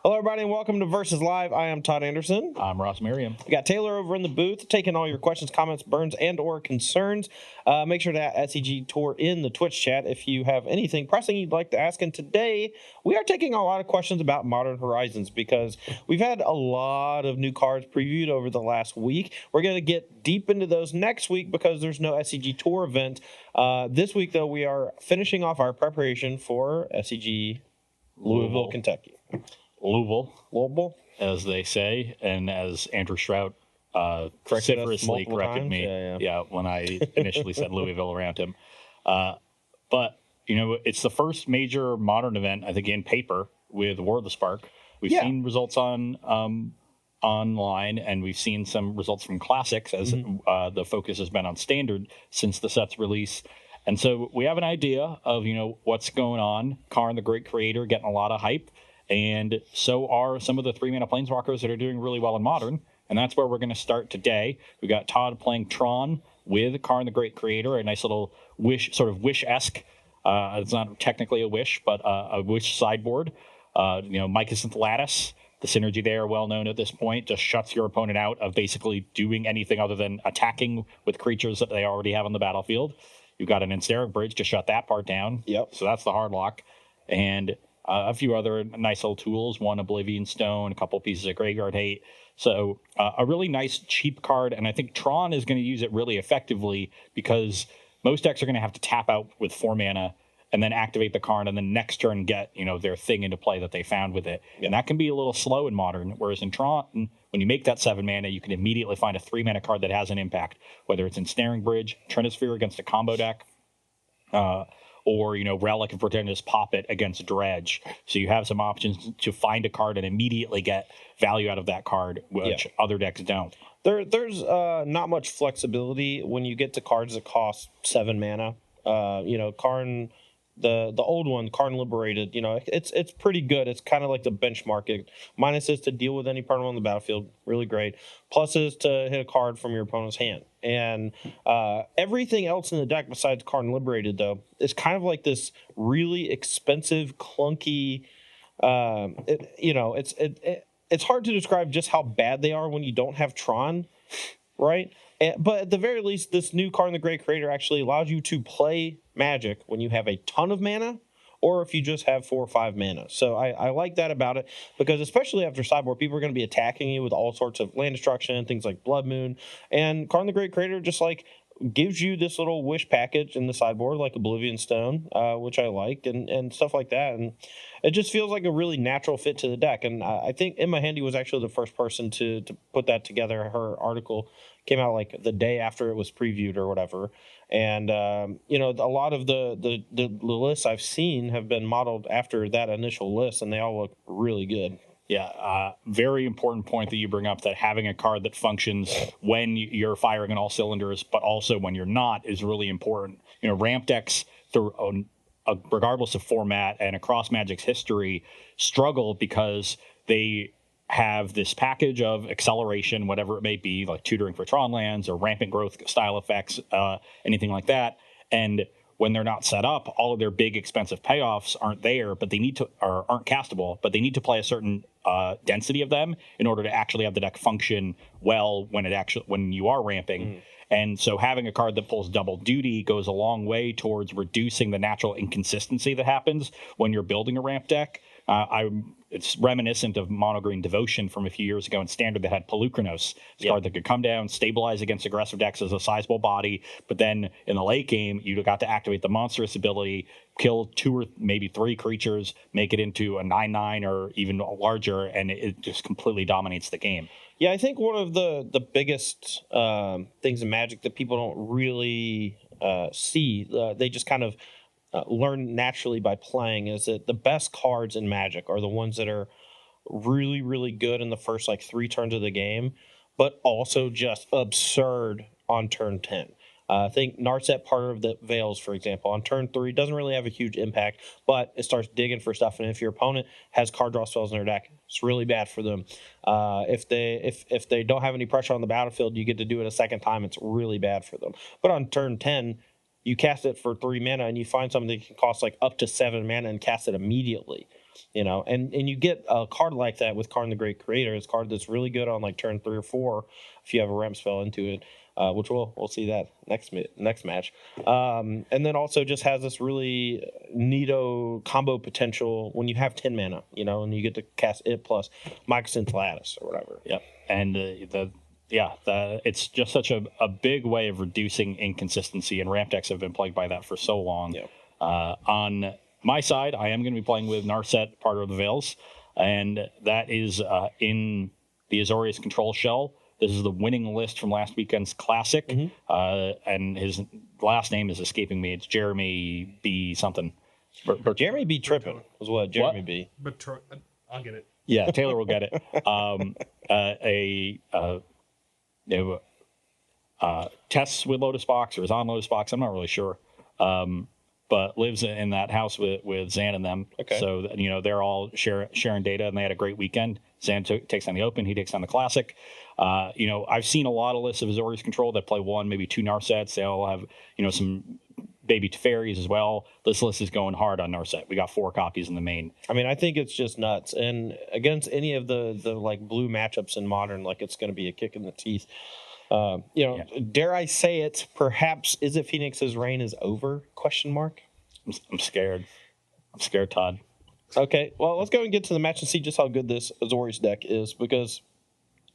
Hello, everybody, and welcome to Versus Live. I am Todd Anderson. I'm Ross Merriam. We got Taylor over in the booth taking all your questions, comments, burns, and/or concerns. Make sure to add SEG Tour in the Twitch chat if you have anything pressing you'd like to ask. And today we are taking a lot of questions about Modern Horizons because we've had a lot of new cards previewed over the last week. We're going to get deep into those next week because there's no SEG Tour event. This week, though, we are finishing off our preparation for SEG Louisville, Kentucky. Louisville, as they say, and as Andrew Strout vociferously corrected me when I initially said Louisville around him. But, you know, it's the first major modern event, I think, in paper with War of the Spark. We've seen results on online, and we've seen some results from Classics as the focus has been on Standard since the set's release. And so we have an idea of, what's going on. Karn, the great creator, getting a lot of hype. And so are some of the 3-mana planeswalkers that are doing really well in Modern. And that's where we're going to start today. We got Todd playing Tron with Karn, the great creator, a nice little wish-esque. It's not technically a wish, but a wish sideboard. Mycosynth Lattice, the synergy there, well known at this point, just shuts your opponent out of basically doing anything other than attacking with creatures that they already have on the battlefield. You've got an Ensnaring Bridge to shut that part down. Yep. So that's the hard lock. And a few other nice little tools, one Oblivion Stone, a couple pieces of Graveyard Hate. So a really nice, cheap card. And I think Tron is going to use it really effectively because most decks are going to have to tap out with 4 mana and then activate the card and then next turn get, their thing into play that they found with it. And that can be a little slow in Modern, whereas in Tron, when you make that 7 mana, you can immediately find a 3-mana card that has an impact, whether it's Ensnaring Bridge, Trinisphere against a combo deck, or, Relic and pretend to just pop it against Dredge. So you have some options to find a card and immediately get value out of that card, which other decks don't. There's not much flexibility when you get to cards that cost 7 mana. Karn, the old one, Karn Liberated, it's pretty good. It's kind of like the benchmark. Minuses to deal with any opponent on the battlefield, really great. Pluses to hit a card from your opponent's hand. And everything else in the deck besides Karn Liberated, though, is kind of like this really expensive, clunky. It's hard to describe just how bad they are when you don't have Tron, right? But at the very least, this new Karn the Great Creator actually allows you to play Magic when you have a ton of mana, or if you just have 4 or 5 mana. So I like that about it, because especially after Sideboard, people are going to be attacking you with all sorts of land destruction, things like Blood Moon. And Karn the Great Creator just gives you this little wish package in the sideboard, like Oblivion Stone, which I like, and stuff like that. And it just feels like a really natural fit to the deck. And I think Emma Handy was actually the first person to put that together. Her article came out like the day after it was previewed or whatever. And, a lot of the lists I've seen have been modeled after that initial list, and they all look really good. Yeah, very important point that you bring up, that having a card that functions when you're firing on all cylinders, but also when you're not, is really important. Ramp decks, regardless of format and across Magic's history, struggle because they have this package of acceleration, whatever it may be, like tutoring for Tron lands or rampant growth style effects, anything like that. And when they're not set up, all of their big expensive payoffs aren't there, but they need to, or aren't castable, but they need to play a certain density of them in order to actually have the deck function well when you are ramping. And so having a card that pulls double duty goes a long way towards reducing the natural inconsistency that happens when you're building a ramp deck. It's reminiscent of Mono Green Devotion from a few years ago in Standard that had Pelucranos, a card that could come down, stabilize against aggressive decks as a sizable body, but then in the late game, you got to activate the monstrous ability, kill 2 or maybe 3 creatures, make it into a 9/9 or even larger, and it just completely dominates the game. Yeah, I think one of the biggest things in Magic that people don't really see, they just kind of learn naturally by playing, is that the best cards in Magic are the ones that are really, really good in the first 3 turns of the game, but also just absurd on turn 10. I think Narset, Part of the Veils, for example, on turn 3 doesn't really have a huge impact, but it starts digging for stuff. And if your opponent has card draw spells in their deck, it's really bad for them. If they don't have any pressure on the battlefield, you get to do it a second time. It's really bad for them. But on turn 10, you cast it for 3 mana and you find something that can cost like up to 7 mana and cast it immediately. And you get a card like that with Karn the Great Creator. It's a card that's really good on like turn 3 or 4 if you have a ramp spell into it, which we'll see that next match. And then also just has this really neato combo potential when you have 10 mana, and you get to cast it plus Moccasin Lattice or whatever. Yep. And it's just such a big way of reducing inconsistency, and ramp decks have been plagued by that for so long. Yep. On my side, I am going to be playing with Narset, Part of the Veils, and that is in the Azorius control shell. This is the winning list from last weekend's Classic, and his last name is escaping me. It's Jeremy B. something. Jeremy B. Trippin was what Jeremy B. But I'll get it. Yeah, Taylor will get it. Tests with Lotus Box or is on Lotus Box. I'm not really sure. But lives in that house with Zan and them. Okay. So, they're all sharing data, and they had a great weekend. Zan takes on the Open. He takes on the Classic. I've seen a lot of lists of Azorius Control that play 1, maybe 2 Narsets. They all have, some baby Teferis as well. This list is going hard on Narset. We got 4 copies in the main. I mean, I think it's just nuts. And against any of the like blue matchups in Modern, like it's going to be a kick in the teeth. Dare I say it? Perhaps Is It Phoenix's reign is over? ? I'm scared. I'm scared, Todd. Okay, well, let's go and get to the match and see just how good this Azorius deck is. Because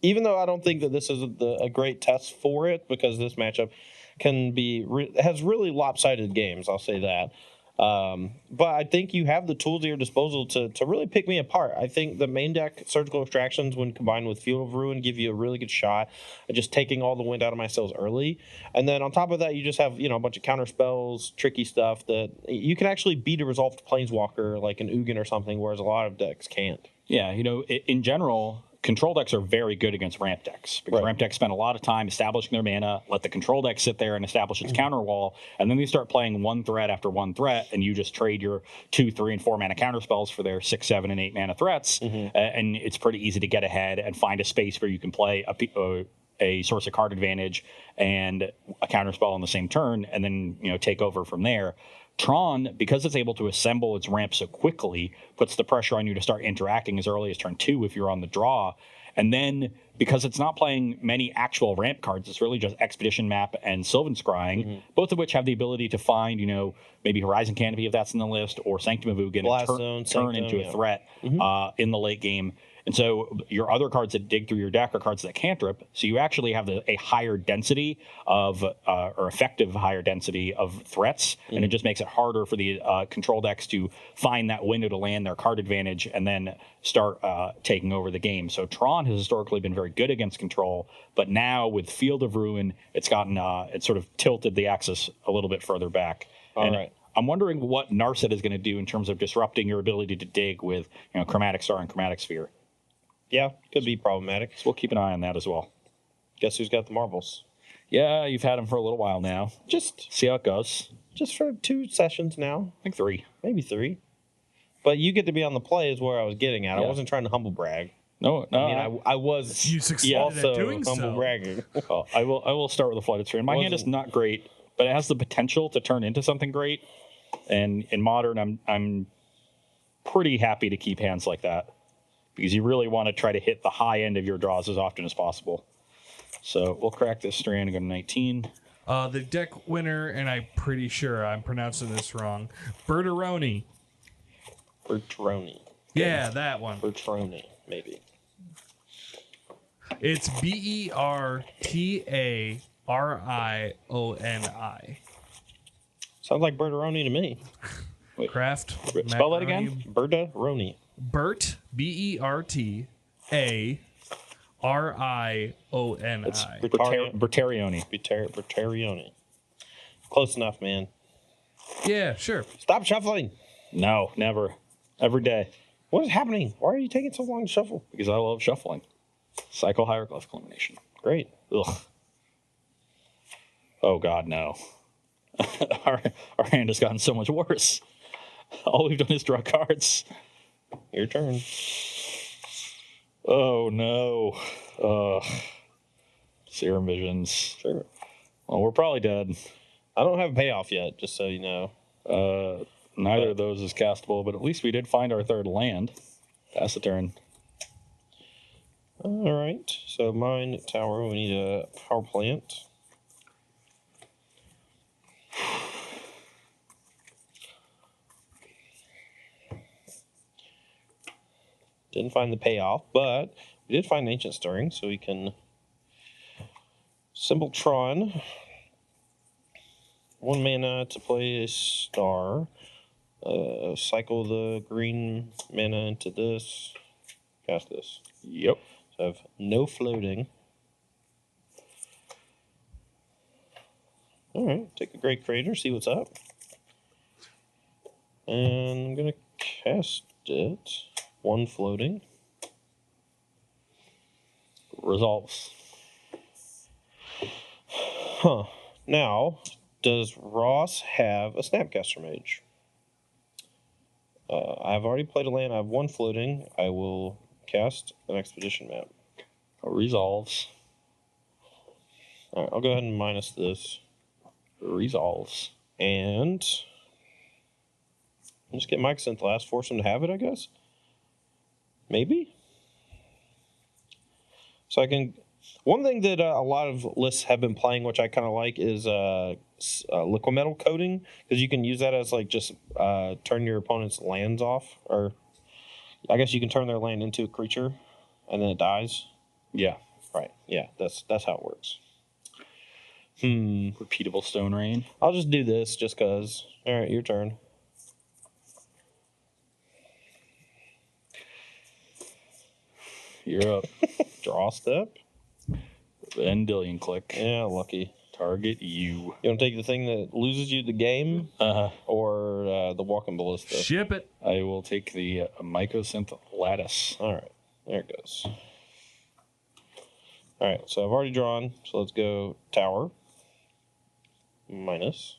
even though I don't think that this is a great test for it, because this matchup has really lopsided games, I'll say that. But I think you have the tools at your disposal to really pick me apart. I think the main deck Surgical Extractions, when combined with Field of Ruin, give you a really good shot at just taking all the wind out of my sails early. And then on top of that, you just have a bunch of counter spells, tricky stuff that you can actually beat a resolved Planeswalker like an Ugin or something, whereas a lot of decks can't. Yeah, in general, control decks are very good against ramp decks because ramp decks spend a lot of time establishing their mana, let the control deck sit there and establish its counter wall, and then they start playing one threat after one threat, and you just trade your 2, 3, and 4 mana counter spells for their 6, 7, and 8 mana threats, and it's pretty easy to get ahead and find a space where you can play a source of card advantage and a counter spell on the same turn, and then take over from there. Tron, because it's able to assemble its ramp so quickly, puts the pressure on you to start interacting as early as turn 2 if you're on the draw. And then, because it's not playing many actual ramp cards, it's really just Expedition Map and Sylvan Scrying, both of which have the ability to find, maybe Horizon Canopy if that's in the list, or Sanctum of Ugin, and turn into a threat in the late game. And so your other cards that dig through your deck are cards that cantrip. So you actually have a higher density of, or effective higher density of threats. And it just makes it harder for the control decks to find that window to land their card advantage and then start taking over the game. So Tron has historically been very good against control. But now with Field of Ruin, it's gotten, it's sort of tilted the axis a little bit further back. All right. I'm wondering what Narset is going to do in terms of disrupting your ability to dig with Chromatic Star and Chromatic Sphere. Yeah, could be problematic. So we'll keep an eye on that as well. Guess who's got the marbles? Yeah, you've had them for a little while now. Just see how it goes. Just for 2 sessions now. I think 3. Maybe 3. But you get to be on the play is where I was getting at. Yeah. I wasn't trying to humble brag. No. I mean, I was you succeeded also at doing humble so. bragging. Well, I will start with the Flooded Sphere. My hand is not great, but it has the potential to turn into something great. And in Modern, I'm pretty happy to keep hands like that, because you really want to try to hit the high end of your draws as often as possible. So we'll crack this strand and go to 19. The deck winner, and I'm pretty sure I'm pronouncing this wrong, Bertaroni. Bertaroni. Yeah, that one. Bertaroni, maybe. It's Bertarioni. Sounds like Bertaroni to me. Wait, Craft. spell that again? Bertaroni. Bert, Bertarrioni. It's Bertarioni. Bertarioni. Close enough, man. Yeah, sure. Stop shuffling. No, never. Every day. What is happening? Why are you taking so long to shuffle? Because I love shuffling. Cycle Hieroglyphic Elimination. Great. Ugh. Oh, God, no. our hand has gotten so much worse. All we've done is draw cards. Your turn. Oh, no. Serum Visions. Sure. Well, we're probably dead. I don't have a payoff yet, just so you know. Neither of those is castable, but at least we did find our third land. Pass the turn. All right. So mine tower. We need a power plant. Didn't find the payoff, but we did find Ancient Stirring, so we can symbol Tron. 1 mana to play a star. Cycle the green mana into this. Cast this. Yep. So I have no floating. All right, take a Great Creator, see what's up. And I'm going to cast it. 1 floating. Resolves. Huh. Now, does Ross have a Snapcaster Mage? I've already played a land. I have 1 floating. I will cast an Expedition Map. Resolves. All right, I'll go ahead and minus this. Resolves. And I'll just get Mike Synth last, force him to have it, I guess. Maybe. So I can. One thing that a lot of lists have been playing, which I kind of like, is liquid metal coating, because you can use that as like just turn your opponent's lands off, or I guess you can turn their land into a creature, and then it dies. Yeah. Right. Yeah. That's how it works. Repeatable Stone Rain. I'll just do this just because. All right, your turn. You're up. Draw step. Endillion click. Yeah, lucky. Target you. You want to take the thing that loses you the game, or the Walking Ballista? Ship it. I will take the Mycosynth Lattice. All right, there it goes. All right, so I've already drawn, so let's go tower. Minus.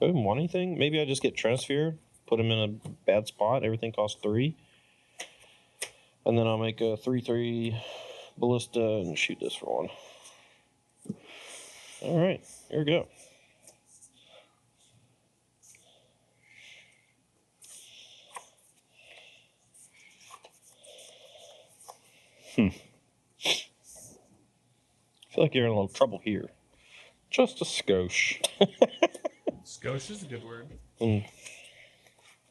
Do I even want anything? Maybe I just get Transfer, put him in a bad spot. Everything costs 3. And then I'll make a 3/3 Ballista and shoot this for 1. All right, here we go. I feel like you're in a little trouble here. Just a skosh. Skosh is a good word.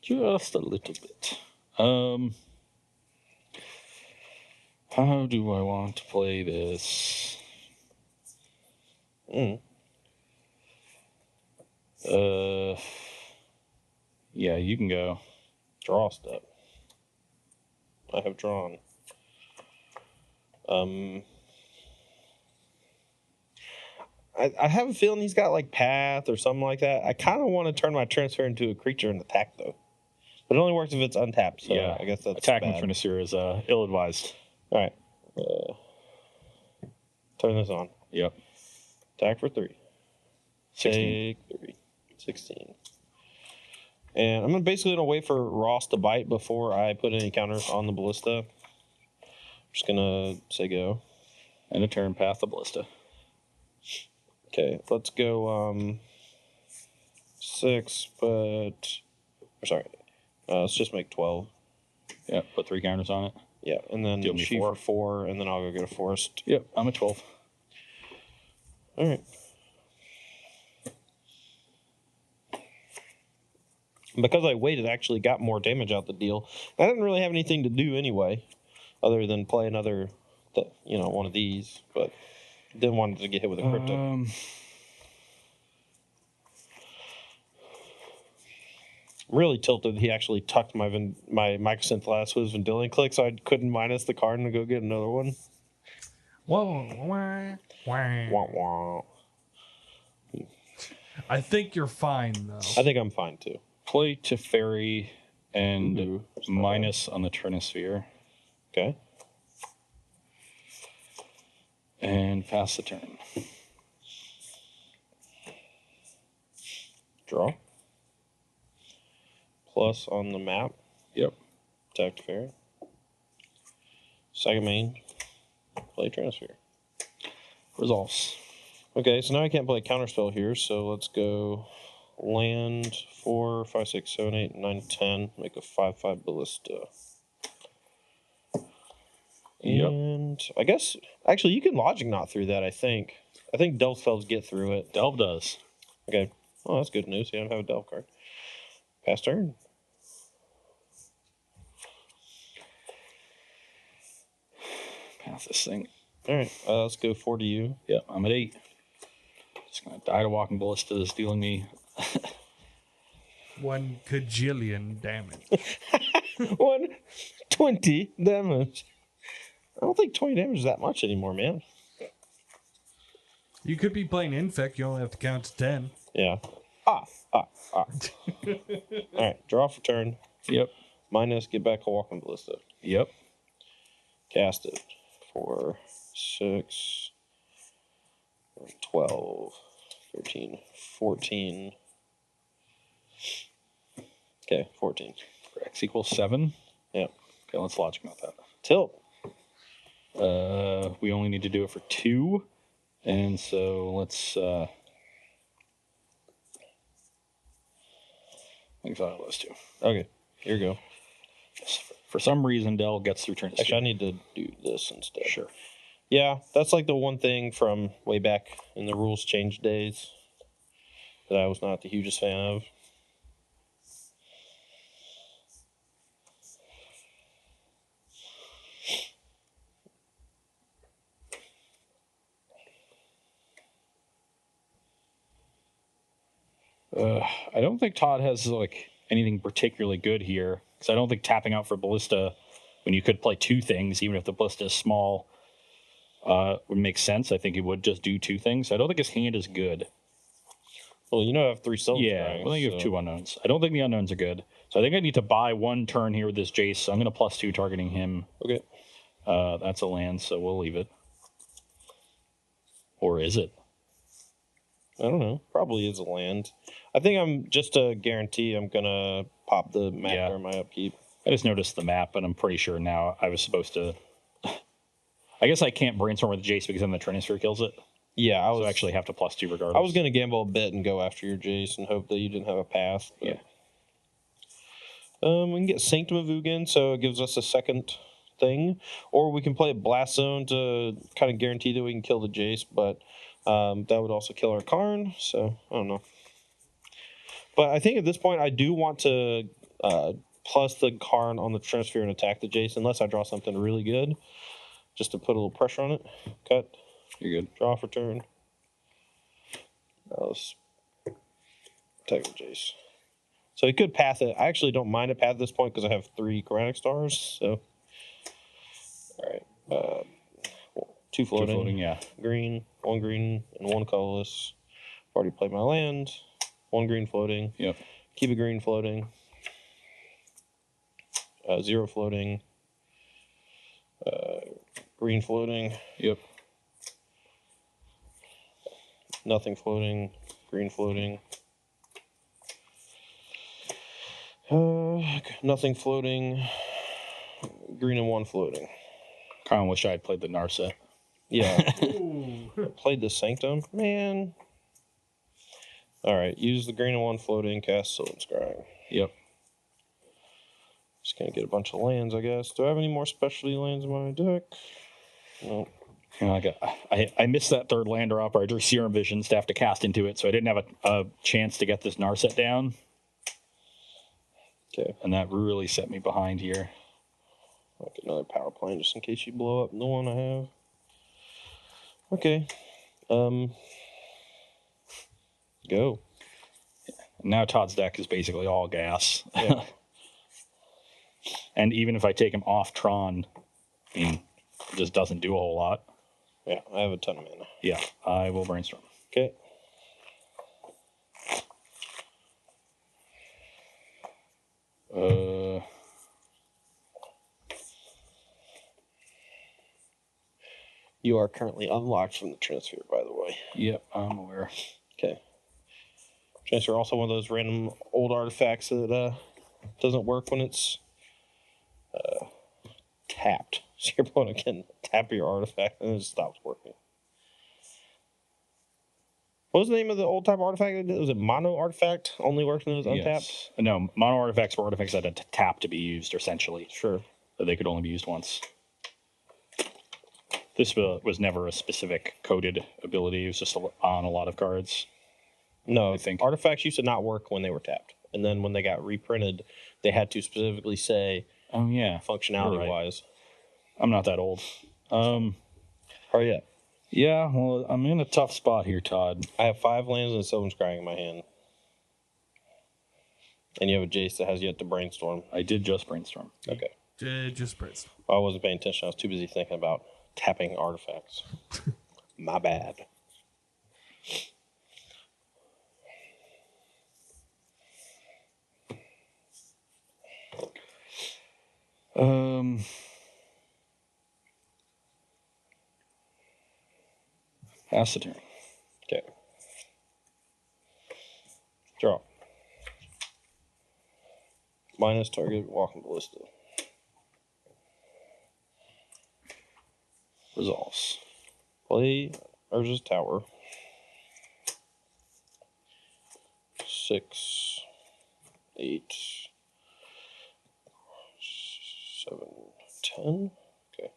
Just a little bit. How do I want to play this? Yeah, you can go. Draw step. I have drawn. I have a feeling he's got like Path or something like that. I kind of want to turn my Transfer into a creature and attack though, but it only works if it's untapped. So Yeah, I guess that's attacking bad. Finisher is ill-advised. All right, turn this on. Yep. Attack for 3. 16. Take 3. 16. And I'm basically gonna wait for Ross to bite before I put any counters on the Ballista. Just gonna say go. And a turn path the Ballista. Okay, let's go 6, but let's just make 12. Yeah, put 3 counters on it. Yeah, and then Deal me shoot 4. for 4, and then I'll go get a forest. Yep, I'm at 12. All right. Because I waited, I actually got more damage out the deal. I didn't really have anything to do anyway, other than play another, one of these, but didn't want to get hit with a crypto. I'm really tilted that he actually tucked my Mycosynth Lattice with his Vendilion click, so I couldn't minus the card and go get another one. Whoa, wah, wah. Wah, wah. I think you're fine though. I think I'm fine too. Play to Fairy and Ooh, minus on the Trinisphere. Okay. And pass the turn. Draw. Plus on the map. Yep. Attack Fairy. Second main. Play transfer. Results. Okay, so now I can't play counterspell here, so let's go land 4, 5, 6, 7, 8, 9, 10. Make a 5/5 ballista. Yep. And I guess actually you can logic knot through that. I think delve spells get through it. Delve does. Okay. Oh, that's good news. You don't have a delve card. Pass turn. Pass this thing. All right. Let's go 4 to you. Yep, I'm at 8. Just gonna die to walking ballista is dealing me 1 kajillion damage. 120 damage. I don't think 20 damage is that much anymore, man. You could be playing Infect. You only have to count to 10. Yeah. All right. Draw for turn. Yep. Minus, get back a walking ballista. Yep. Cast it. 4, 6, 12, 13, 14. Okay, 14. X equals 7. Yep. Okay, let's logic note that. Tilt. We only need to do it for 2. And so let's exile those 2. Okay, here we go. For some reason, Del gets through turn. Actually, I need to do this instead. Sure. Yeah, that's like the one thing from way back in the rules change days that I was not the hugest fan of. I don't think Todd has like anything particularly good here because I don't think tapping out for ballista when you could play 2 things, even if the ballista is small, would make sense. I think he would just do 2 things. I don't think his hand is good. Well, you know I have 3 silver. Yeah, well, you have 2 unknowns. I don't think the unknowns are good. So I think I need to buy 1 turn here with this Jace. So I'm going to +2 targeting him. Okay. That's a land, so we'll leave it. Or is it? I don't know. Probably is a land. I think I'm just to guarantee I'm gonna pop the map during my upkeep. I just noticed the map, and I'm pretty sure now I was supposed to. I guess I can't brainstorm with Jace because then the transfer kills it. Yeah, I So I actually have to +2 regardless. I was gonna gamble a bit and go after your Jace and hope that you didn't have a path. But. Yeah. We can get Sanctum of Ugin, so it gives us a second thing, or we can play a Blast Zone to kind of guarantee that we can kill the Jace, but that would also kill our Karn. So I don't know. But I think at this point I do want to plus the Karn on the transfer and attack the Jace unless I draw something really good, just to put a little pressure on it. Cut. You're good. Draw for turn. Let's attack the Jace. So he could path it. I actually don't mind a path at this point because I have 3 Quranic stars. So, all right, 2 floating. 2 floating, yeah. Green, 1 green, and 1 colorless. I've already played my land. 1 green floating. Yep. Keep a green floating. 0 floating. Green floating. Yep. Nothing floating. Green floating. Nothing floating. Green and 1 floating. Kind of wish I had played the Narset. Yeah. Played the Sanctum. Man. Alright, use the green and 1 floating, cast Sylvan Scrying. Yep. Just gonna get a bunch of lands, I guess. Do I have any more specialty lands in my deck? No. You know, I missed that 3rd land drop, or I drew Serum Visions to have to cast into it, so I didn't have a chance to get this Narset down. Okay. And that really set me behind here. I'll get another power plane just in case you blow up the one I have. Okay. Go. Now Todd's deck is basically all gas. Yeah. And even if I take him off Tron, I mean, it just doesn't do a whole lot. Yeah, I have a ton of mana. Yeah, I will brainstorm. Okay. You are currently unlocked from the transfer, by the way. Yep, I'm aware. Okay. Transfer also one of those random old artifacts that doesn't work when it's tapped. So your opponent can tap your artifact and it stops working. What was the name of the old type artifact? Was it mono artifact? Only works when it was untapped? Yes. No, mono artifacts were artifacts that had to tap to be used, essentially. Sure. So they could only be used once. This was never a specific coded ability. It was just on a lot of cards. No, I think artifacts used to not work when they were tapped. And then when they got reprinted, they had to specifically say, oh, yeah, functionality-wise. I'm not that old. Hurry up. Yeah, well, I'm in a tough spot here, Todd. I have 5 lands and a Sylvan Scrying in my hand. And you have a Jace that has yet to brainstorm. I did just brainstorm. Okay. Just brainstorm. I wasn't paying attention. I was too busy thinking about tapping artifacts. My bad. Pass the turn. Okay. Draw. Minus target walking ballista. Resolves. Play Urza's Tower. 6, 8, 7, 10. Okay.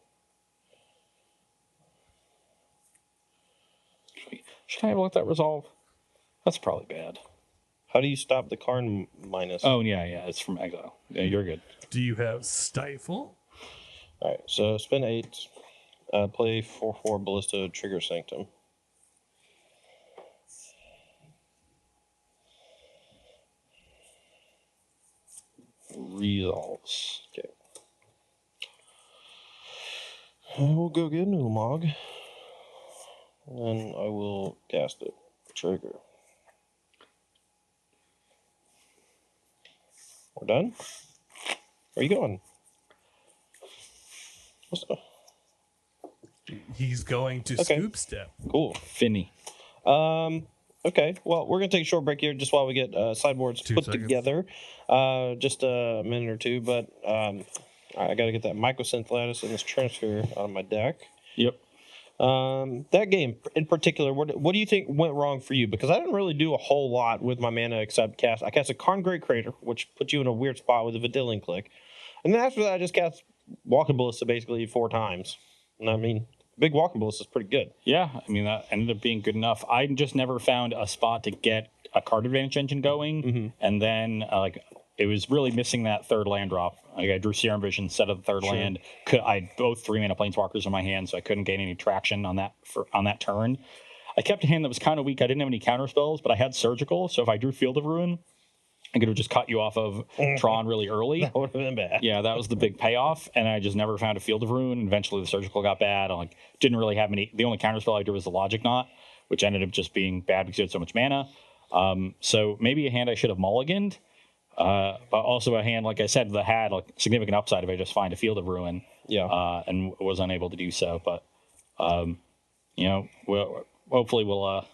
Should I have looked at resolve? That's probably bad. How do you stop the Karn minus? Oh, yeah, it's from exile. Yeah, you're good. Do you have Stifle? All right, so spend 8. Play 4/4 Ballista, trigger Sanctum. Resolves. Okay. I will go get an Ulamog. And I will cast it. Trigger. We're done? Where are you going? What's the... He's going to Scoop Step. Cool. Finny. Okay, well, we're going to take a short break here just while we get sideboards 2 put seconds. together. Just a minute or two, but I got to get that Mycosynth Lattice and this transfer out of my deck. Yep. That game in particular, what do you think went wrong for you? Because I didn't really do a whole lot with my mana except cast. I cast a Karn Great Crater, which puts you in a weird spot with a Vidillion click. And then after that, I just cast Walking Ballista basically 4 times. And I mean, big Walking Ballista is pretty good. Yeah, I mean, that ended up being good enough. I just never found a spot to get a card advantage engine going. And then, it was really missing that third land drop. I drew Serum Vision instead of the third land. I had both 3-mana Planeswalkers in my hand, so I couldn't gain any traction on that turn. I kept a hand that was kind of weak. I didn't have any counter spells, but I had Surgical, so if I drew Field of Ruin, I could have just cut you off of Tron really early. That would have been bad. Yeah, that was the big payoff, and I just never found a Field of Ruin. Eventually, the Surgical got bad. I didn't really have any. The only counterspell I drew was the Logic Knot, which ended up just being bad because it had so much mana. So maybe a hand I should have mulliganed, but also a hand, like I said, that had significant upside if I just find a Field of Ruin. Yeah. And was unable to do so. But hopefully we'll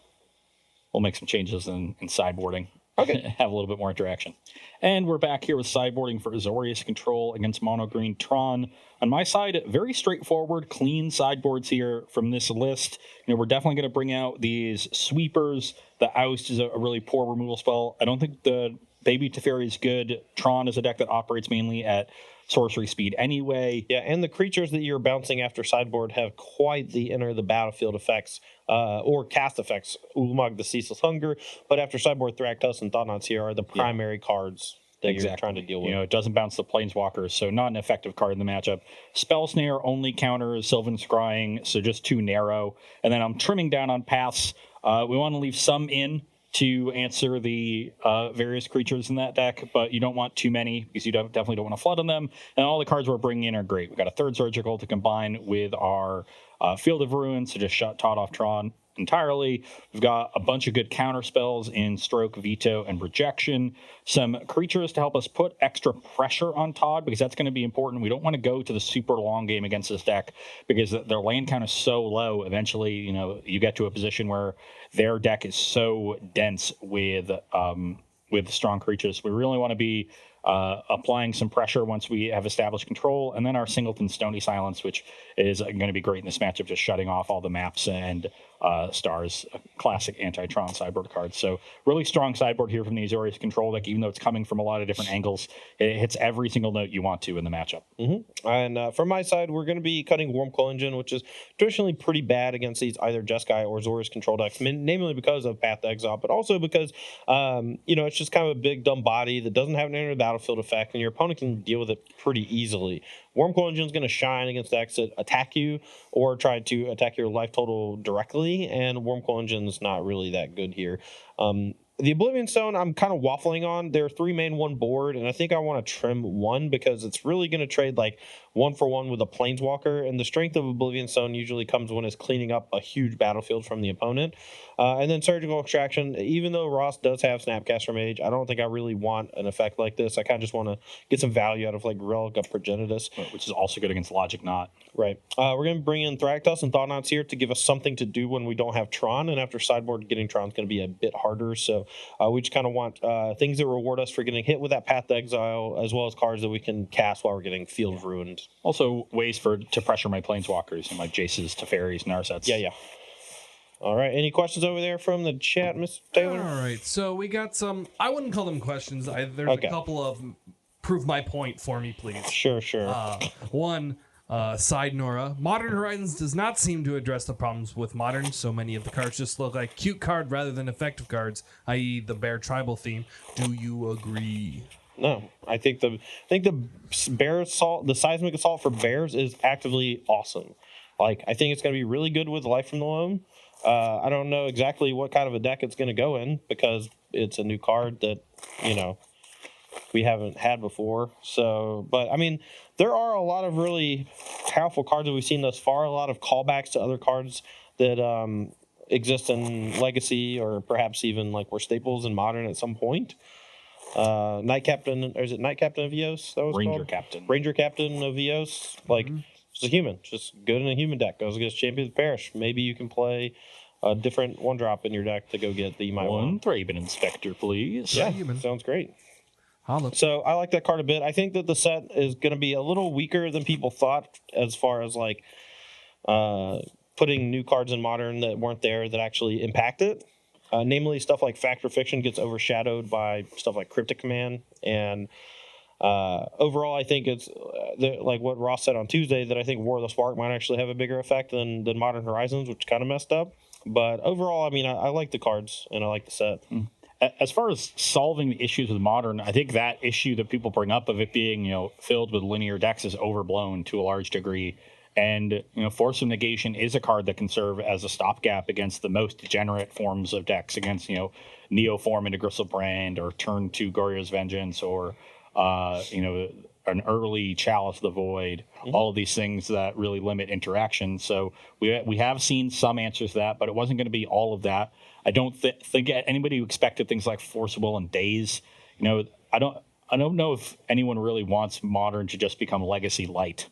make some changes in sideboarding. Okay. Have a little bit more interaction. And we're back here with sideboarding for Azorius control against mono green Tron. On my side, very straightforward, clean sideboards here from this list. We're definitely going to bring out these sweepers. The Oust is a really poor removal spell. I don't think the Baby Teferi is good. Tron is a deck that operates mainly at sorcery speed anyway. Yeah, and the creatures that you're bouncing after sideboard have quite the enter the battlefield effects or cast effects. Ulamog, the Ceaseless Hunger, but after sideboard, Thragtusk and Thought-Knots here are the primary cards that you're trying to deal with. It doesn't bounce the Planeswalkers, so not an effective card in the matchup. Spell Snare only counters Sylvan Scrying, so just too narrow. And then I'm trimming down on paths. We want to leave some in to answer the various creatures in that deck, but you don't want too many because you definitely don't want to flood on them. And all the cards we're bringing in are great. We've got a third Surgical to combine with our Field of Ruins to just shut Todd off Tron entirely. We've got a bunch of good counter spells in Stroke, Veto, and Rejection. Some creatures to help us put extra pressure on Todd because that's going to be important. We don't want to go to the super long game against this deck because their land count is so low. Eventually, you get to a position where their deck is so dense with strong creatures. We really want to be applying some pressure once we have established control, and then our Singleton Stony Silence, which is going to be great in this matchup, just shutting off all the maps and stars, classic anti-Tron sideboard cards. So really strong sideboard here from the Azorius control deck, even though it's coming from a lot of different angles. It hits every single note you want to in the matchup. And from my side, we're going to be cutting Wormcoil Engine, which is traditionally pretty bad against these either Jeskai or Azorius control decks, namely because of Path to Exile, but also because, it's just kind of a big, dumb body that doesn't have an enter the battlefield effect, and your opponent can deal with it pretty easily. Wormcoil Engine is going to shine against decks that attack you or try to attack your life total directly, and Wormcoil Engine is not really that good here. The Oblivion Stone, I'm kind of waffling on. There are 3 main, 1 board, and I think I want to trim 1 because it's really going to trade like 1-for-1 with a Planeswalker, and the strength of Oblivion Stone usually comes when it's cleaning up a huge battlefield from the opponent. And then Surgical Extraction, even though Ross does have Snapcaster Mage, I don't think I really want an effect like this. I kind of just want to get some value out of like Relic of Progenitus. Which is also good against Logic Knot. Right. We're going to bring in Thragtusk and Thought-Knots here to give us something to do when we don't have Tron, and after sideboard, getting Tron is going to be a bit harder, so we just kind of want things that reward us for getting hit with that Path to Exile, as well as cards that we can cast while we're getting field ruined. Also, ways to pressure my Planeswalkers, and my Jaces, Teferis, Narsets. Yeah. All right. Any questions over there from the chat, Mr. Taylor? All right. So we got some, I wouldn't call them questions. There's a couple of prove my point for me, please. Sure. One, Side Nora. Modern Horizons does not seem to address the problems with Modern. So many of the cards just look like cute card rather than effective cards, i.e. the Bear Tribal theme. Do you agree? No, I think the Bear Assault, the Seismic Assault for Bears is actively awesome. Like, I think it's going to be really good with Life from the Loam. I don't know exactly what kind of a deck it's going to go in because it's a new card that, we haven't had before. So, but I mean, there are a lot of really powerful cards that we've seen thus far, a lot of callbacks to other cards that exist in Legacy or perhaps even like were staples in Modern at some point. Knight Captain, or is it Knight Captain of Eos? That was Ranger called? Captain. Ranger Captain of Eos. Like, just a human, just good in a human deck. Goes against Champion of the Parish. Maybe you can play a different 1-drop in your deck to go get the might One Thraben Inspector, please. Yeah, human. Sounds great. Holla. So I like that card a bit. I think that the set is going to be a little weaker than people thought as far as like putting new cards in Modern that weren't there that actually impact it. Namely, stuff like Fact or Fiction gets overshadowed by stuff like Cryptic Command. And overall, I think it's like what Ross said on Tuesday, that I think War of the Spark might actually have a bigger effect than Modern Horizons, which kind of messed up. But overall, I mean, I like the cards and I like the set. As far as solving the issues with Modern, I think that issue that people bring up of it being, filled with linear decks is overblown to a large degree. And, Force of Negation is a card that can serve as a stopgap against the most degenerate forms of decks, against, Neoform into Gristlebrand or Turn 2 Goryo's Vengeance or, an early Chalice of the Void, all of these things that really limit interaction. So we have seen some answers to that, but it wasn't going to be all of that. I don't think anybody who expected things like Force Will and Daze, I don't know if anyone really wants Modern to just become Legacy light.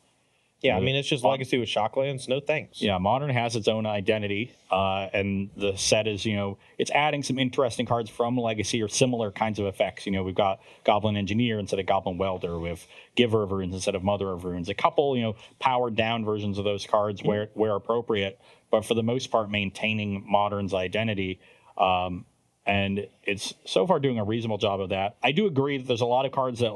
Yeah, I mean, it's just Legacy with Shocklands. No thanks. Yeah, Modern has its own identity, and the set is, it's adding some interesting cards from Legacy or similar kinds of effects. We've got Goblin Engineer instead of Goblin Welder, with Giver of Runes instead of Mother of Runes. A couple, powered down versions of those cards where appropriate, but for the most part, maintaining Modern's identity. And it's so far doing a reasonable job of that. I do agree that there's a lot of cards that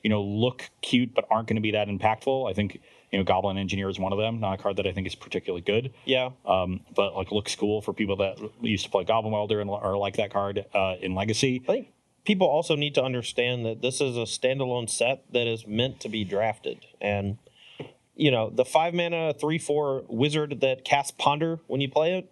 look cute but aren't going to be that impactful. I think Goblin Engineer is one of them. Not a card that I think is particularly good. Yeah. But looks cool for people that used to play Goblin Welder or like that card in Legacy. I think people also need to understand that this is a standalone set that is meant to be drafted, and the 5-mana 3/4 wizard that casts Ponder when you play it.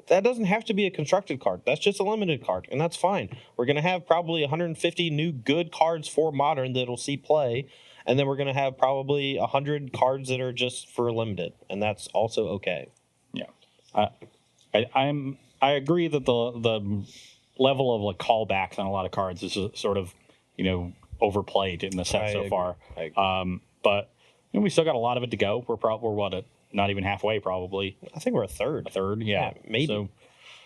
That doesn't have to be a constructed card. That's just a limited card, and that's fine. We're going to have probably 150 new good cards for Modern that'll see play, and then we're going to have probably 100 cards that are just for limited, and that's also okay. Yeah, I agree that the level of callbacks on a lot of cards is sort of overplayed in the set so far. But we still got a lot of it to go. We're what not even halfway, probably. I think we're a third. Yeah, maybe. So,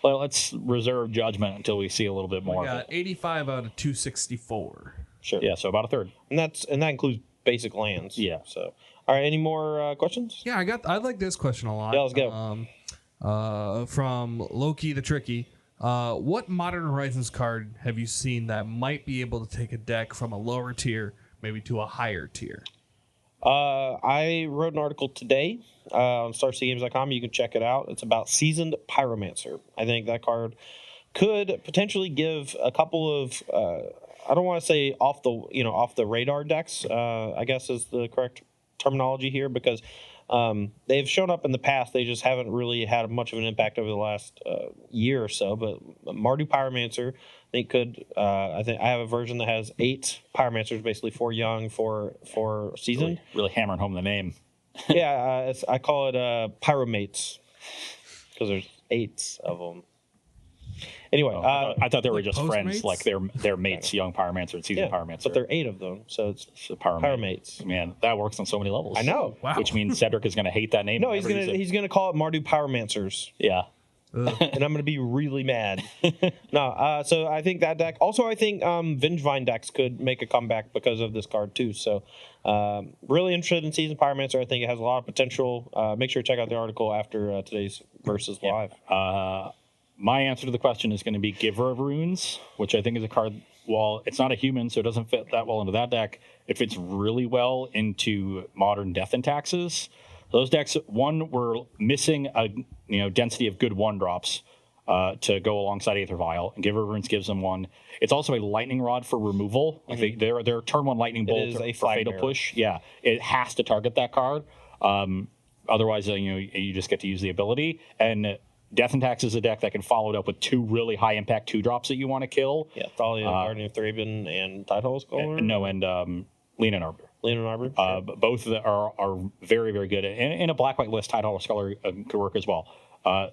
well, let's reserve judgment until we see a little bit more. We got 85 out of 264. Sure. Yeah, so about a third. And that includes basic lands. Yeah. So, all right. Any more questions? Yeah, I like this question a lot. Yeah, let's go. From Loki the Tricky. What Modern Horizons card have you seen that might be able to take a deck from a lower tier, maybe to a higher tier? I wrote an article today on StarCityGames.com. You can check it out. It's about Seasoned Pyromancer. I think that card could potentially give a couple of I don't want to say off the radar decks. I guess is the correct terminology here, because they've shown up in the past. They just haven't really had much of an impact over the last year or so. But Mardu Pyromancer, I think could. I think I have a version that has 8 Pyromancers, basically 4 young, 4 seasoned. Really hammering home the name. Yeah, I call it Pyromates because there's 8 of them. Anyway, I thought they were just friends, Postmates? like their mates, young Pyromancer and Seasoned Pyromancer. but there are 8 of them, so it's Pyromates. Man, that works on so many levels. I know. Wow. Which means Cedric is going to hate that name. No, and never use it. he's gonna call it Mardu Pyromancers. Yeah. And I'm gonna be really mad. No, so I think that deck. Also, I think Vengevine decks could make a comeback because of this card too. So, really interested in Seasoned Pyromancer. I think it has a lot of potential. Make sure to check out the article after today's Versus Live. My answer to the question is going to be Giver of Runes, which I think is a card. While it's not a human, so it doesn't fit that well into that deck, it fits really well into modern Death and Taxes. Those decks, one, were missing a density of good 1-drops to go alongside Aether Vial, and Giver of Runes gives them one. It's also a Lightning Rod for removal. Like their turn 1 Lightning Bolt is a for Fatal Fire. Push. Yeah, it has to target that card. Otherwise, you just get to use the ability. And Death and Tax is a deck that can follow it up with 2 really high impact 2-drops that you want to kill. Yeah, Thalia, Guardian of Thraben, and Tidehole Scholar. And Leonin Arbor. Leonin Arbor. But both of them are very, very good. And in a black-white list, Tidehole Scholar could work as well.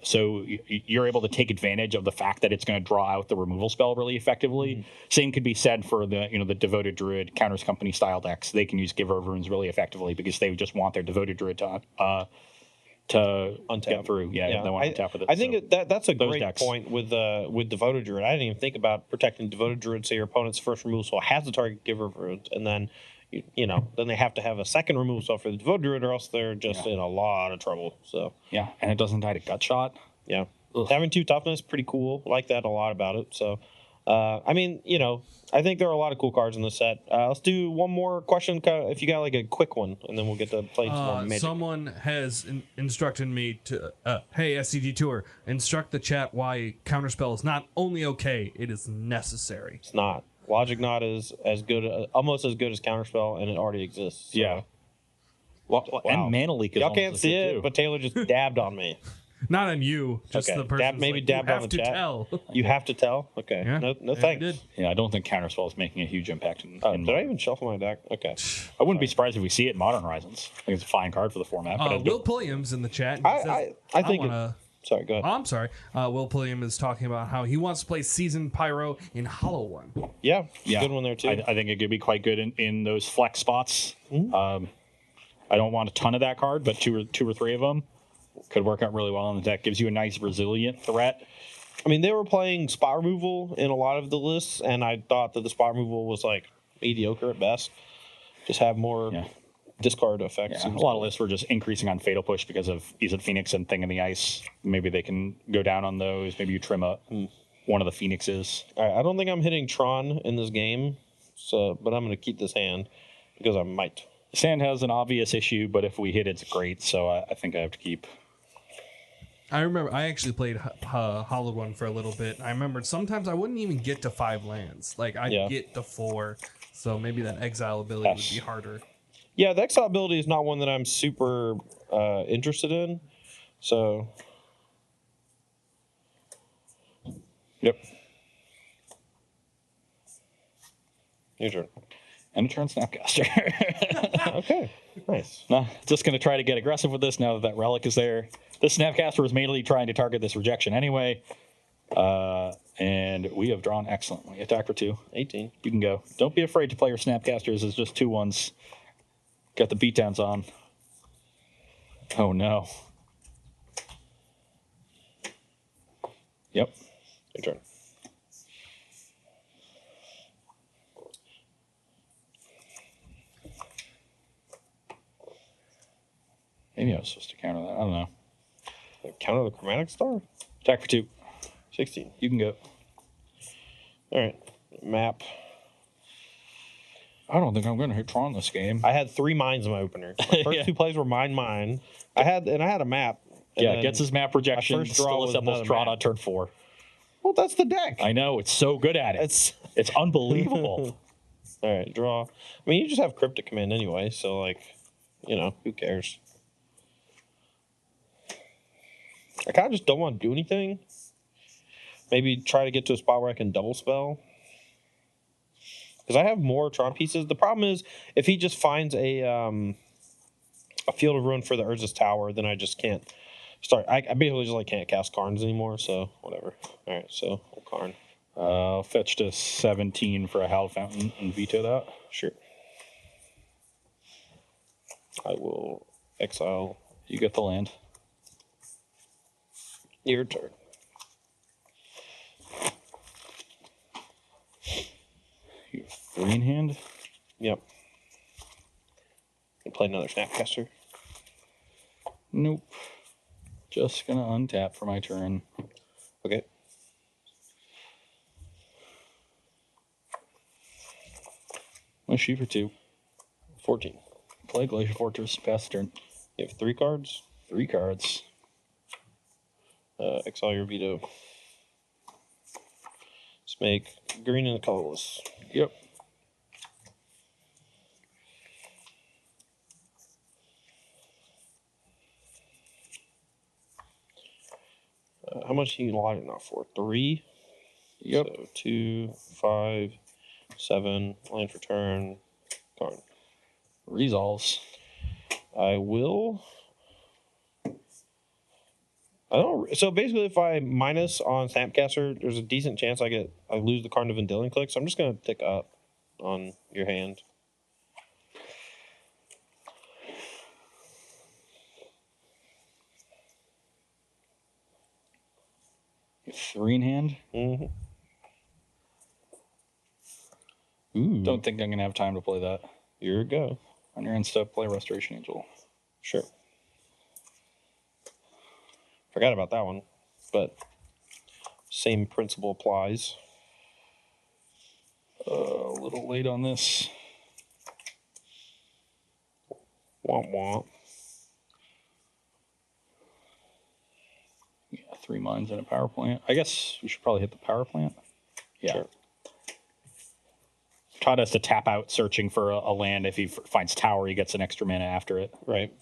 So you're able to take advantage of the fact that it's going to draw out the removal spell really effectively. Mm-hmm. Same could be said for the Devoted Druid Counters Company style decks. They can use Giver of Runes really effectively because they just want their Devoted Druid to untap get through. Yeah, they want to untap with it. I think that's a great decks. point with Devoted Druid. I didn't even think about protecting Devoted Druid, so your opponent's first removal spell has to target Giver of Runes, and then then they have to have a second removal spell for the Devoted Druid, or else they're just in a lot of trouble. So yeah, and it doesn't die to Gut Shot. Yeah, having 2 toughness, pretty cool. I like that a lot about it. So. I think there are a lot of cool cards in this set. Let's do one more question, if you got like a quick one, and then we'll get to play some more Magic. Someone has instructed me to, hey, SCG Tour, instruct the chat why Counterspell is not only okay, it is necessary. It's not. Logic Knot is as good, almost as good as Counterspell, and it already exists. So. Yeah. Well, and Mana Leak is Y'all almost can't as see good, it, too. but Taylor just dabbed on me. Not on you, just Okay. the person. Maybe dabbed you on have the to chat. tell. You have to tell? Okay. Yeah. No Yeah, thanks. you did. Yeah, I don't think Counterspell is making a huge impact in Did I Modern. even shuffle my deck? Okay. I wouldn't be surprised if we see it in Modern Horizons. I think it's a fine card for the format. But I Will don't- Pulliam's in the chat. I think. wanna, Sorry, go ahead. I'm sorry. Will Pulliam is talking about how he wants to play Seasoned Pyro in Hollow One. Yeah, yeah, good one there, too. I think it could be quite good in those flex spots. Mm-hmm. I don't want a ton of that card, but two or three of them could work out really well in the deck. Gives you a nice resilient threat. I mean, they were playing spot removal in a lot of the lists, and I thought that the spot removal was like mediocre at best. Just have more discard effects. Yeah, a lot of lists were just increasing on Fatal Push because of Izzet Phoenix and Thing in the Ice. Maybe they can go down on those. Maybe you trim up one of the Phoenixes. All right, I don't think I'm hitting Tron in this game, but I'm going to keep this hand because I might. Sand has an obvious issue, but if we hit it's great, so I think I have to keep. I remember I actually played Hollow One for a little bit. I remembered sometimes I wouldn't even get to 5 lands. Like, I'd get to 4, so maybe that exile ability would be harder. Yeah, the exile ability is not one that I'm super interested in, so... Yep. Your turn. And a turn Snapcaster. Okay, nice. No, just going to try to get aggressive with this now that relic is there. This Snapcaster was mainly trying to target this rejection anyway. And we have drawn excellently. Attack for 2. 18. You can go. Don't be afraid to play your Snapcasters. It's just 2 ones. Got the beatdowns on. Oh, no. Yep. Your turn. Maybe I was supposed to counter that. I don't know. Counter the Chromatic Star? Attack for 2. 16. You can go. All right. Map. I don't think I'm going to hit Tron this game. I had 3 mines in my opener. My first 2 plays were mine. I had a map. Yeah, gets his map projection. first draw Still was assembles another Tron map. on turn 4. Well, that's the deck. I know. It's so good at it. It's unbelievable. All right, draw. I mean, you just have Cryptic Command anyway, so, like, who cares? I kind of just don't want to do anything. Maybe try to get to a spot where I can double spell. Because I have more Tron pieces. The problem is, if he just finds a Field of Ruin for the Urza's Tower, then I just can't start. I basically just can't cast Karns anymore, so whatever. All right, so Karn. I'll fetch to 17 for a Howled Fountain and veto that. Sure. I will exile. You get the land. Your turn. You have 3 in hand. Yep. And play another Snapcaster. Nope. Just gonna untap for my turn. Okay. I'll shoot for 2. 14. Play Glacier Fortress. Pass the turn. You have 3 cards. 3 cards. Exile your veto. Let's make green and colorless. Yep. How much are you lining up for? 3? Yep. So 2, 5, 7, land for turn, Karn. Resolves. I will. I don't. So basically, if I minus on Snapcaster, there's a decent chance I lose the Karn of Vendilion Click. So I'm just gonna tick up on your hand. You have 3 in hand. Mm-hmm. Ooh. Don't think I'm gonna have time to play that. Here we go. On your end step, play Restoration Angel. Sure. Forgot about that one, but same principle applies. A little late on this. Womp womp. Yeah, 3 mines and a power plant. I guess we should probably hit the power plant. Yeah. Sure. Todd has to tap out searching for a land. If he finds tower, he gets an extra mana after it. Right.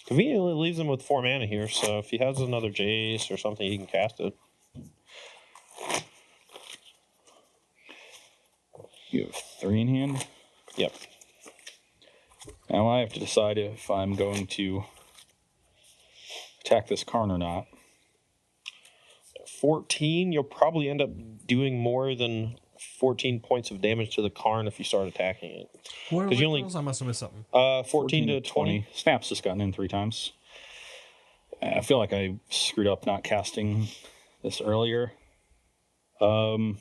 Conveniently leaves him with 4 mana here, so if he has another Jace or something, he can cast it. You have 3 in hand. Yep. Now I have to decide if I'm going to attack this Karn or not. 14, you'll probably end up doing more than 14 points of damage to the Karn if you start attacking it. What are you the only- rolls? I must have missed something. 14 to 20. Snap's just gotten in 3 times. I feel like I screwed up not casting this earlier. I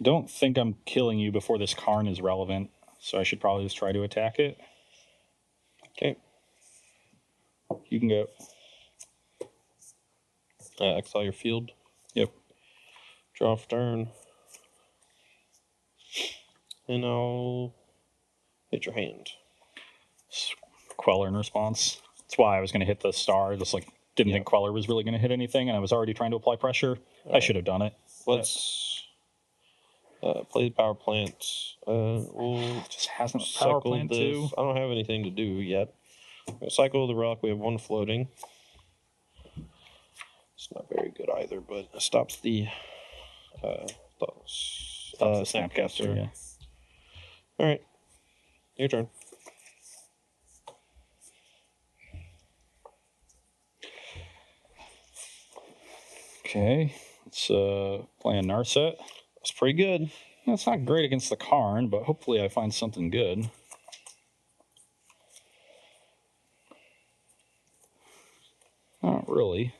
don't think I'm killing you before this Karn is relevant, so I should probably just try to attack it. Okay. You can go. Exile your field. Yep. Draw for turn. And I'll hit your hand. Queller in response. That's why I was going to hit the star. Just didn't think Queller was really going to hit anything, and I was already trying to apply pressure. I should have done it. Let's play the power plant. We'll Just hasn't a power cycle plant this. too. I don't have anything to do yet. We'll cycle the relic. We have 1 floating. It's not very good either, but it stops the Snapcaster. Yeah. All right, your turn. Okay. Let's play a Narset. That's pretty good. That's not great against the Karn, but hopefully I find something good. Not really.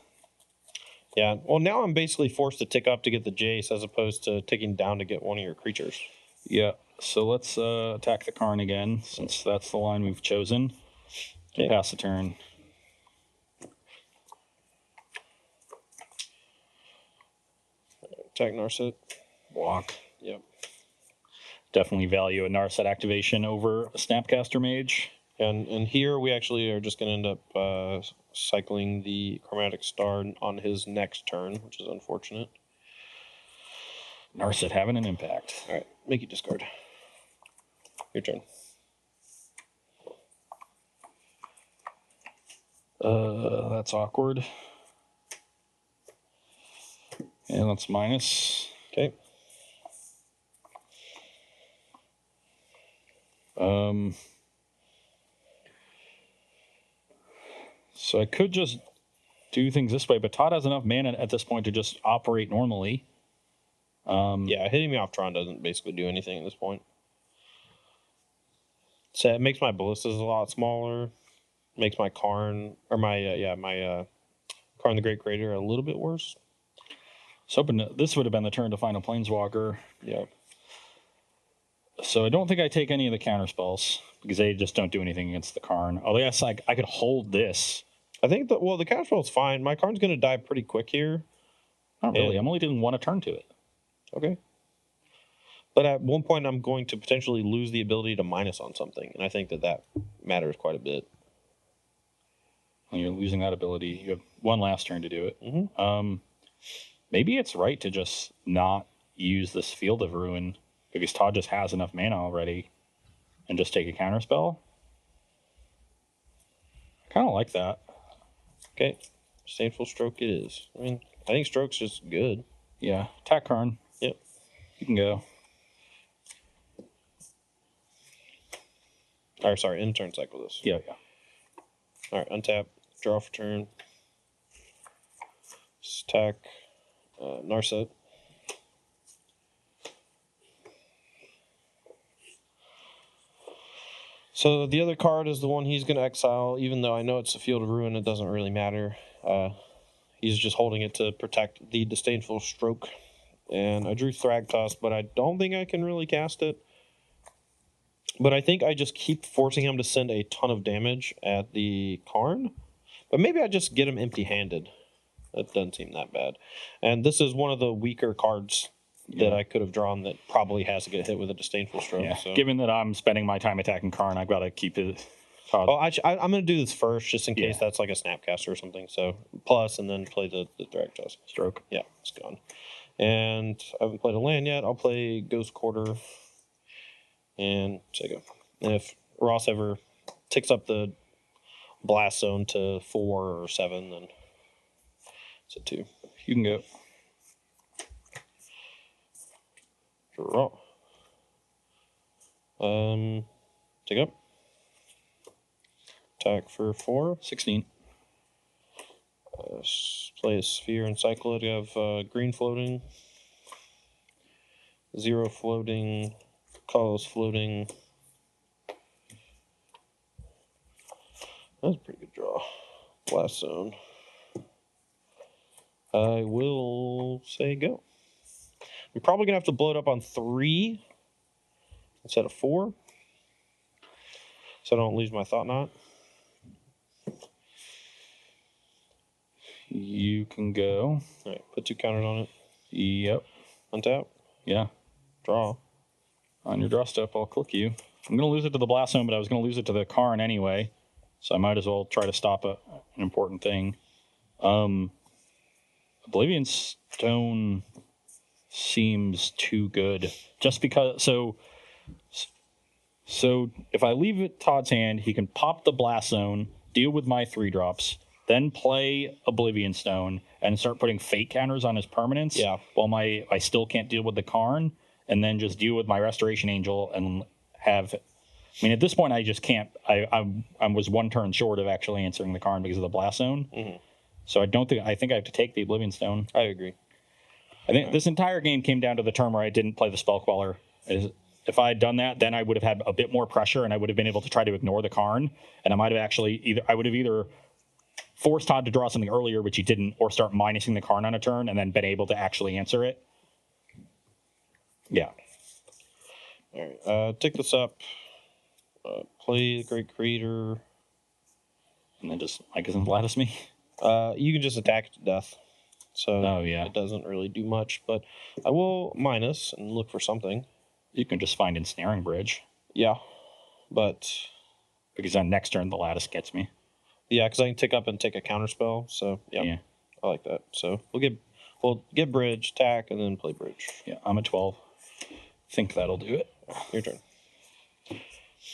Yeah. Well, now I'm basically forced to tick up to get the Jace as opposed to ticking down to get one of your creatures. Yeah. So let's attack the Karn again, since that's the line we've chosen. Okay. Pass the turn. Attack Narset. Walk. Yep. Definitely value a Narset activation over a Snapcaster Mage. And here we actually are just going to end up cycling the Chromatic Star on his next turn, which is unfortunate. Narset having an impact. All right, make you discard. Your turn. That's awkward. And that's minus. Okay. So I could just do things this way, but Todd has enough mana at this point to just operate normally. Yeah, hitting me off Tron doesn't basically do anything at this point. So it makes my ballistas a lot smaller. Makes my Karn or my Karn the Great Creator a little bit worse. So this would have been the turn to find a Planeswalker. Yeah. So I don't think I take any of the counter spells because they just don't do anything against the Karn. Oh, yes, I could hold this. I think the counterspell is fine. My Karn's going to die pretty quick here. Not really. I'm only doing 1 a turn to it. Okay. But at one point, I'm going to potentially lose the ability to minus on something, and I think that matters quite a bit. When you're losing that ability, you have 1 last turn to do it. Mm-hmm. Maybe it's right to just not use this Field of Ruin because Todd just has enough mana already and just take a counter spell. I kind of like that. Okay. Disdainful Stroke it is. I mean, I think Stroke's just good. Yeah. Attack Karn. Yep. You can go. Or sorry, end turn cycle this. Yeah. All right, untap, draw for turn. Attack Narset. So the other card is the one he's going to exile, even though I know it's a Field of Ruin, it doesn't really matter. He's just holding it to protect the Disdainful Stroke. And I drew Thragtusk, but I don't think I can really cast it. But I think I just keep forcing him to send a ton of damage at the Karn. But maybe I just get him empty-handed. That doesn't seem that bad. And this is one of the weaker cards that I could have drawn that probably has to get hit with a Disdainful Stroke. Yeah. So. Given that I'm spending my time attacking Karn, I've got to keep it. I'm going to do this first, just in case that's like a Snapcaster or something. So plus, and then play the Thragtusk. Stroke. Yeah, it's gone. And I haven't played a land yet. I'll play Ghost Quarter and Sega. And if Ross ever ticks up the Blast Zone to 4 or 7, then it's a 2. You can go. Draw. Take up. Attack for 4. 16. Play a Sphere and cycle it. You have green floating, 0 floating, colors floating. That's a pretty good draw. Blast Zone. I will say go. I'm probably going to have to blow it up on 3 instead of 4. So I don't lose my Thought Knot. You can go. All right, put 2 counters on it. Yep. Untap. Yeah. Draw. On your draw step, I'll click you. I'm going to lose it to the Blast Zone, but I was going to lose it to the Karn anyway. So I might as well try to stop an important thing. Oblivion Stone seems too good. Just because... So if I leave it Todd's hand, he can pop the Blast Zone, deal with my 3-drops, then play Oblivion Stone, and start putting fate counters on his permanents. Yeah. While I still can't deal with the Karn, and then just deal with my Restoration Angel and have... I mean, at this point, I just can't... I was 1 turn short of actually answering the Karn because of the Blast Zone. Mm-hmm. So I think I have to take the Oblivion Stone. I agree. I think this entire game came down to the turn where I didn't play the Spell Queller. If I had done that, then I would have had a bit more pressure, and I would have been able to try to ignore the Karn, and I might have actually either forced Todd to draw something earlier, which he didn't, or start minusing the Karn on a turn and then been able to actually answer it. Yeah. All right. Take this up. Play the Great Creator. And then just, I guess, lattice me. You can just attack to death. So Oh, yeah. it doesn't really do much, but I will minus and look for something. You can just find Ensnaring Bridge. Yeah, but... Because on next turn, the lattice gets me. Yeah, because I can tick up and take a counter spell. So, yeah, I like that. So we'll get bridge, attack, and then play bridge. Yeah, I'm at 12. Think that'll do it. Your turn.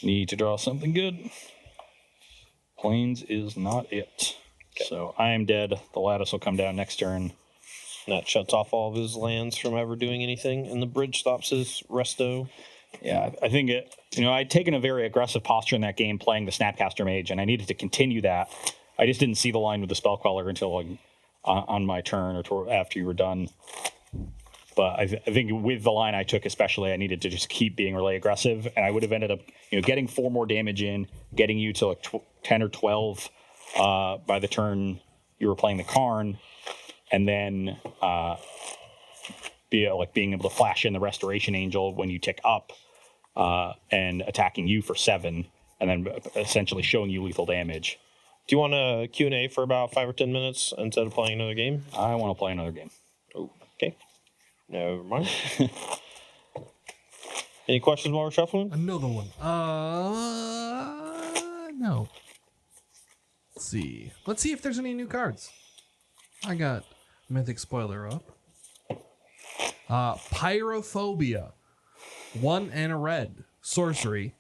Need to draw something good. Plains is not it. Okay. So I am dead. The lattice will come down next turn. And that shuts off all of his lands from ever doing anything, and the bridge stops his resto. Yeah, I think I'd taken a very aggressive posture in that game playing the Snapcaster Mage, and I needed to continue that. I just didn't see the line with the Spell Queller until on my turn or after you were done. But I think with the line I took especially, I needed to just keep being really aggressive, and I would have ended up getting 4 more damage in, getting you to like 10 or 12 by the turn you were playing the Karn, and then being able to flash in the Restoration Angel when you tick up and attacking you for 7, and then essentially showing you lethal damage. Do you want a Q&A for about 5 or 10 minutes instead of playing another game? I want to play another game. Oh, okay. Never mind. Any questions while we're shuffling? Another one. No. Let's see. Let's see if there's any new cards. I got Mythic Spoiler up. Pyrophobia. 1 and a red. Sorcery.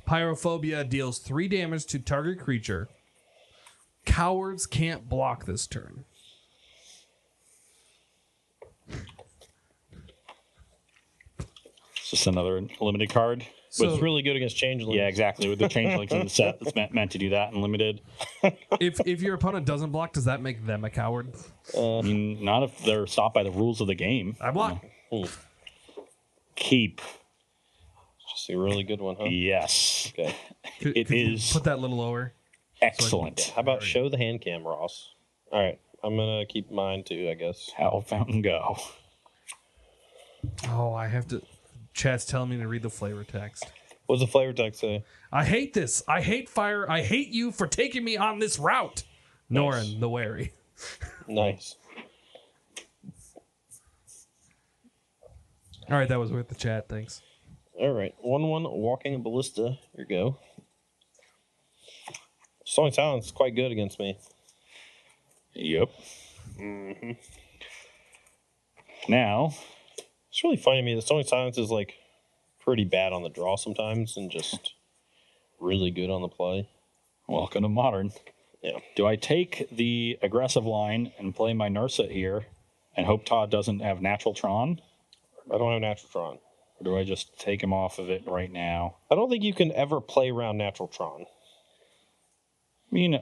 Pyrophobia deals 3 damage to target creature. Cowards can't block this turn. It's just another limited card. So it's really good against changelings. Yeah, exactly. With the changelings in the set, it's meant to do that in limited. If your opponent doesn't block, does that make them a coward? I mean, not if they're stopped by the rules of the game. I block. Keep. Just a really good one, huh? Yes. Okay. It is Put that a little lower. excellent. How about show the hand cam, Ross? All right. I'm going to keep mine too, I guess. How Fountain go. Oh, I have to. Chat's telling me to read the flavor text. What's the flavor text say? I hate this. I hate fire. I hate you for taking me on this route. Nice. Norin, the wary. Nice. All right, that was worth the chat. Thanks. All right. 1-1 Walking Ballista. Here you go. Song Silence is quite good against me. Yep. Mm-hmm. Now, it's really funny to me that Song Silence is like pretty bad on the draw sometimes and just really good on the play. welcome to Modern. Yeah. Do I take the aggressive line and play my Narset here and hope Todd doesn't have Natural Tron? I don't have Natural Tron. Or do I just take him off of it right now? I don't think you can ever play around Natural Tron. I mean,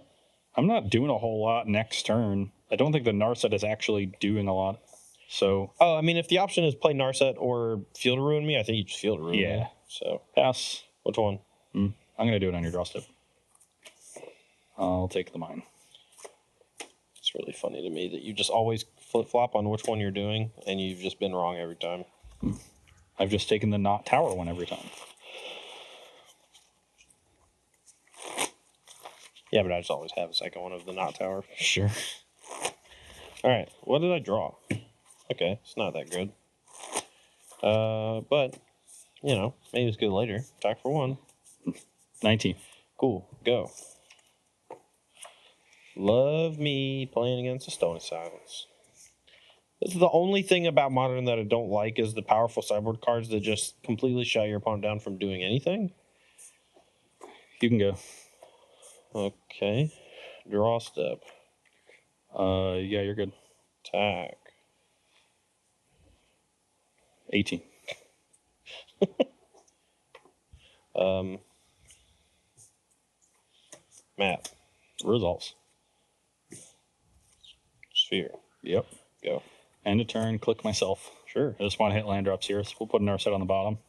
I'm not doing a whole lot next turn. I don't think the Narset is actually doing a lot. So, Oh, I mean, if the option is play Narset or Field Ruin me, I think you just Field Ruin Yeah. me. So, pass. which one? I'm going to do it on your draw step. I'll take the mine. It's really funny to me that you just always flip-flop on which one you're doing, and you've just been wrong every time. I've just taken the not tower one every time. Yeah, but I just always have a second one of the not tower. Sure. All right, what did I draw? Okay, it's not that good. But, you know, maybe it's good later. Attack for 1. 19. Cool, go. Love me playing against a Stony Silence. This is the only thing about Modern that I don't like is the powerful sideboard cards that just completely shut your opponent down from doing anything. You can go. Okay. Draw step. Yeah, you're good. Attack. 18. Map. Results. Sphere. Yep. Go. End of turn, click myself. Sure. I just want to hit land drops here, so we'll put an Narset on the bottom.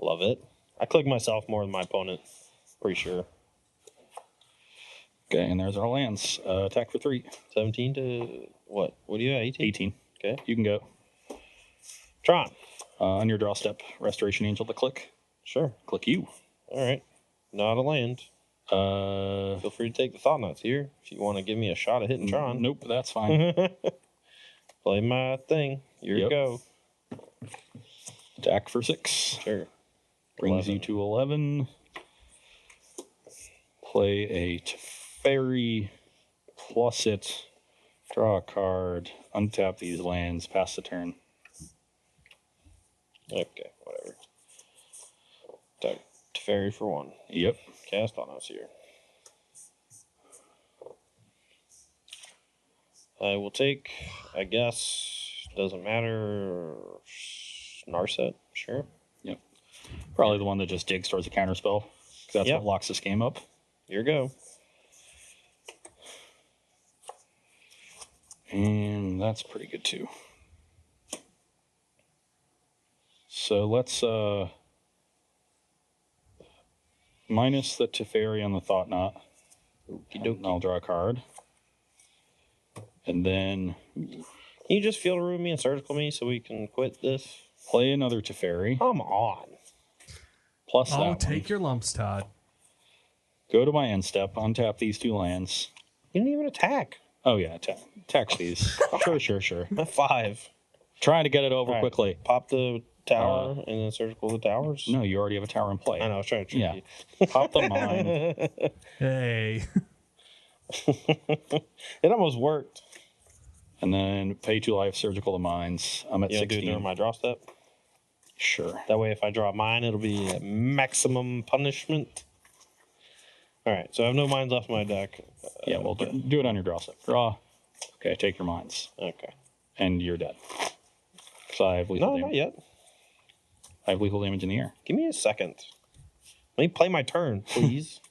Love it. I click myself more than my opponent. Pretty sure. Okay, and there's our lands. Attack for 3. 17 to what? What do you have? 18? 18. Okay. You can go. Tron. On your draw step, Restoration Angel to click. Sure. Click you. All right. Not a land. Feel free to take the Thought Knots here if you want to give me a shot at hitting Tron. Nope, that's fine. Play my thing. Here you go. Attack for 6. Sure. Brings 11. you to 11. Play a Teferi, plus it, draw a card, untap these lands, pass the turn. Okay, whatever. Teferi for 1. Yep. Cast on us here. I will take, I guess, doesn't matter, Narset, sure. Yep. Probably the one that just digs towards a counterspell, because that's what locks this game up. Here you go. And that's pretty good too. So let's minus the Teferi on the Thought Knot. And I'll draw a card. And then Can you just field room me and surgical me so we can quit this? play another Teferi. Come on. Plus that Oh, one. take your lumps, Todd. Go to my end step, untap these 2 lands. You didn't even attack. Oh yeah, attack these. Sure. I'm at 5. Trying to get it over All right. quickly. Pop the tower and then surgical the towers. No, you already have a tower in play. I know, I was trying to trick Yeah. you. Pop the mine. Hey. It almost worked. And then pay 2 life, surgical the mines. I'm at You know, do it 16. during my draw step. Sure. That way, if I draw mine, it'll be a maximum punishment. All right, so I have no mines left in my deck. Yeah, well, do it on your draw step. Draw. Okay, take your mines. Okay. And you're dead. So I have lethal No, damage. not yet. I have lethal damage in the air. Give me a second. Let me play my turn, please.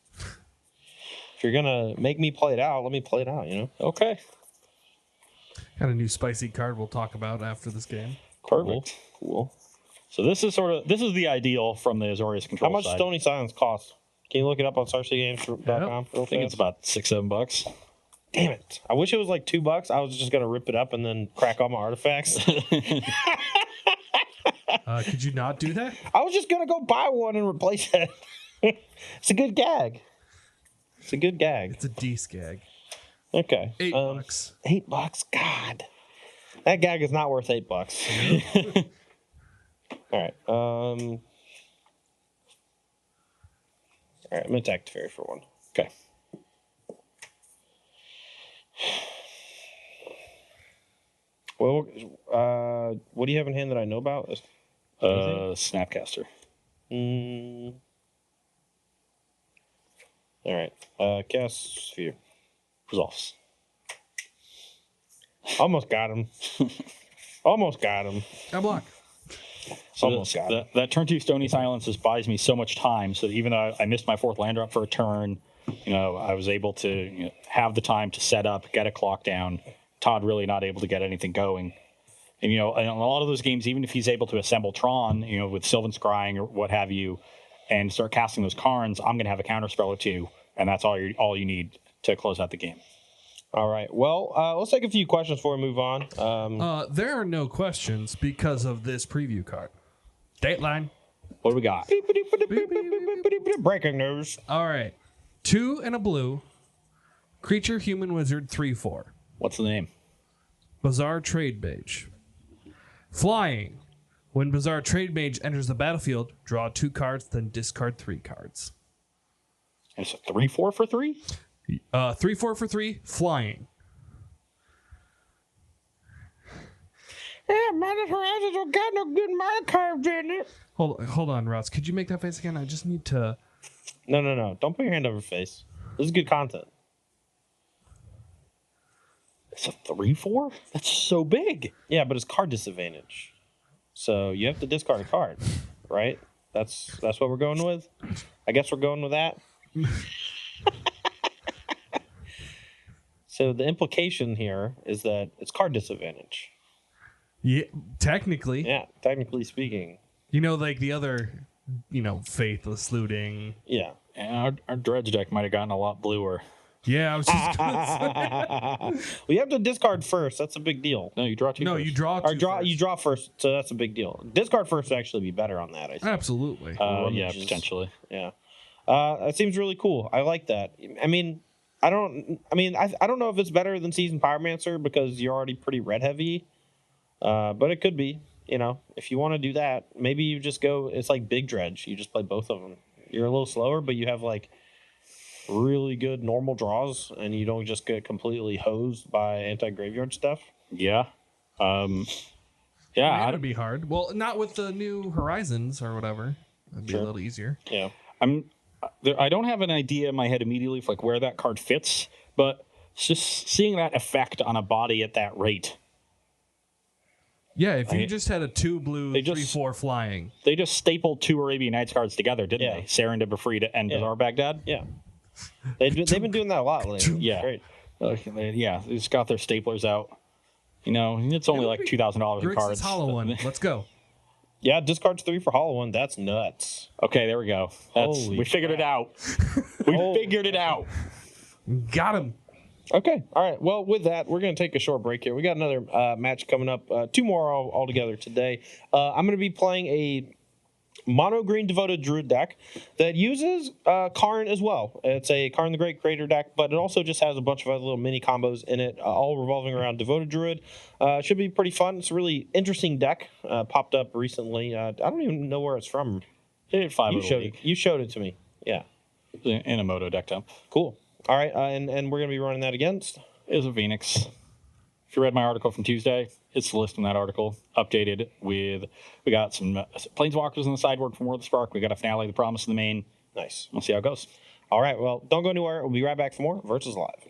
If you're gonna make me play it out, let me play it out. You know. Okay. Got a new spicy card we'll talk about after this game. Perfect. Cool. So this is the ideal from the Azorius control How much side. Stony Silence cost? Can you look it up on StarCityGames.com? I think it's about $6-7. Damn it! I wish it was like $2. I was just gonna rip it up and then crack all my artifacts. Could you not do that? I was just gonna go buy one and replace it. It's a good gag. It's a good gag. It's a D-skag. Okay. $8. $8. God, that gag is not worth $8. All right. All right. I'm gonna attack the fairy for 1. Okay. Well, what do you have in hand that I know about? Snapcaster. All right. Cast Sphere. Resolves. Almost got him. Almost got him. I block. So Almost got him. that turn 2 Stony Silences buys me so much time, so that even though I missed my 4th land drop for a turn, I was able to have the time to set up, get a clock down. Todd really not able to get anything going. And, in a lot of those games, even if he's able to assemble Tron, with Sylvan Scrying or what have you, and start casting those Karns, I'm going to have a counterspell or 2, and that's all you need to close out the game. All right. Well, let's take a few questions before we move on. There are no questions because of this preview card. Dateline. What do we got? Breaking news. All right. 2 and a blue. Creature, human, wizard, 3/4. What's the name? Bazaar Trade Mage. Flying. When Bazaar Trade Mage enters the battlefield, draw 2 cards, then discard 3 cards. And it's a 3/4 for 3? 3/4 for 3. Flying. Yeah, Mana Horizons don't got no good mana cards in it. Hold on, Ross. Could you make that face again? I just need to. No. Don't put your hand over your face. This is good content. It's a 3/4? That's so big. Yeah, but it's card disadvantage. So you have to discard a card, right? That's what we're going with. I guess we're going with that. So the implication here is that it's card disadvantage. Yeah, technically. Yeah, technically speaking. Like the other, Faithless Looting. Yeah. And our dredge deck might have gotten a lot bluer. Yeah, I was just gonna say. Well, you have to discard first. That's a big deal. No, you draw two. No, first. you draw. Or Two draw. first. You draw first, so that's a big deal. Discard first would actually be better on that. I think. Absolutely. Yeah, Rummages. potentially. Yeah. It seems really cool. I like that. I mean, I don't know if it's better than Seasoned Pyromancer because you're already pretty red heavy. But it could be. You know, if you want to do that, maybe you just go. It's like Big Dredge. You just play both of them. You're a little slower, but you have like really good normal draws, and you don't just get completely hosed by anti-graveyard stuff. Yeah. Yeah. That would be hard. Well, not with the new Horizons or whatever. That'd be a little easier. Yeah. I don't have an idea in my head immediately of like where that card fits, but just seeing that effect on a body at that rate. Yeah, if you just had a 2 blue, They 3/4 flying. They just stapled 2 Arabian Nights cards together, didn't Yeah. they? Serendib Afrida and Bazaar Baghdad. Yeah. They've been doing that a lot lately. Yeah. Great. Yeah, they just got their staplers out. You know, it's only like $2,000 in Grixis cards. Hollow one. Let's go. Yeah, discards 3 for Hollow One. That's nuts. Okay, there we go. Holy We figured it out. We figured it out. Got him. Okay. All right. Well, with that, we're going to take a short break here. We got another match coming up. 2 more altogether today. I'm going to be playing a mono green devoted druid deck that uses Karn as well. It's a Karn the Great Creator deck, but it also just has a bunch of other little mini combos in it, all revolving around devoted druid. Should be pretty fun. It's a really interesting deck. Popped up recently. I don't even know where it's from. Hit 5 You showed it to me. Yeah. in a Moto deck temp. Cool. All right, and we're going to be running that against? Is a Phoenix. If you read my article from Tuesday, it's the list in that article. Updated with, we got some Planeswalkers in the sideboard from World of Spark. We got a Finale, The Promise in the main. Nice. We'll see how it goes. All right, well, don't go anywhere. We'll be right back for more Versus Live.